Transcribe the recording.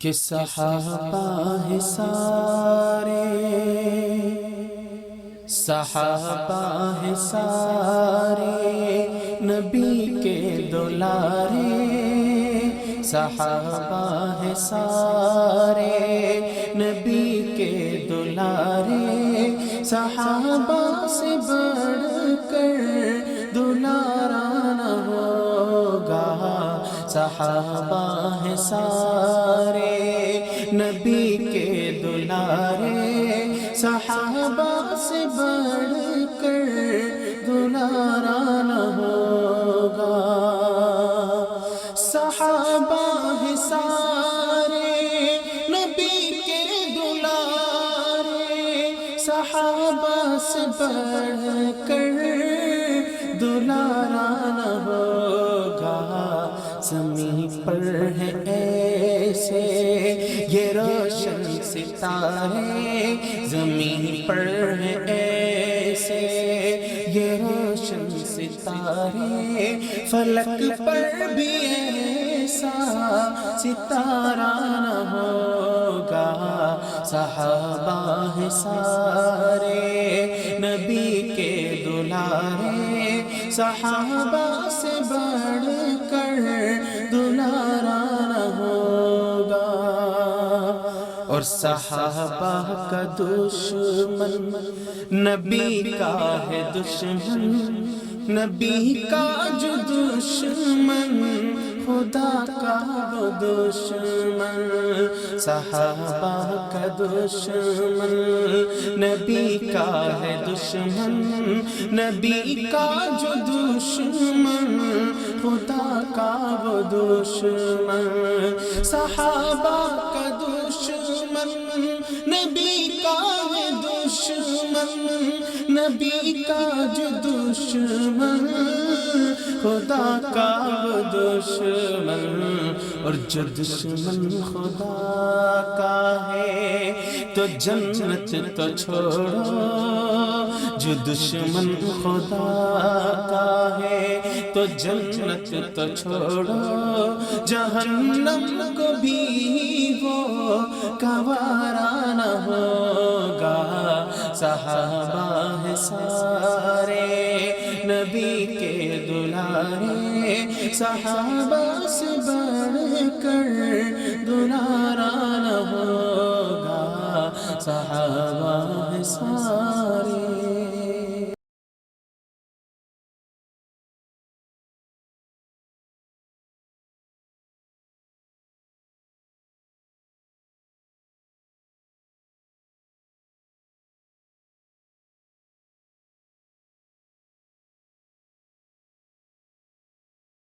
کہ صحابہ ہے سارے، صحابہ ہے سارے نبی کے دلارے، صحابہ ہے سارے نبی کے دلارے، صحابہ سے بڑھ کر دلارا نہ ہوگا، صحابہ ہے سارے نبی کے دلارے، صحابہ سے بڑھ کر دلارا نہ ہوگا، صحابہ ہے سارے نبی کے دلارے، صحابہ سے بڑھ کر دلارا نہ ہوگا، زمین پر ہے ایسے یہ روشن ستارے، زمین پر ہے ایسے یہ روشن ستارے، فلک پر بھی ایسا ستارہ نہ ہوگا، صحابہ ہے سارے نبی کے دلارے، صحابہ سے بڑھ کر دلارا نہ ہوگا، اور صحابہ کا دشمن نبی کا ہے دشمن، نبی کا جو دشمن خدا کا وہ دشمن، صحابہ کا دشمن نبی کا ہے دشمن، نبی کا جو دشمن خدا کا وہ دشمن، صحابہ کا دشمن نبی کا ہے دشمن، نبی کا جو دشمن خدا کا وہ دشمن، اور جو دشمن خدا کا ہے تو جنت تو چھوڑو، جو دشمن خدا کا ہے تو جنت تو چھوڑو، جہنم کو بھی وہ گوارا نہ ہوگا، صحابہ ہے سارے نبی کے دلارے، صحابہ سے بڑھ کر دلارا نہ ہوگا، صحابہ ہے سارے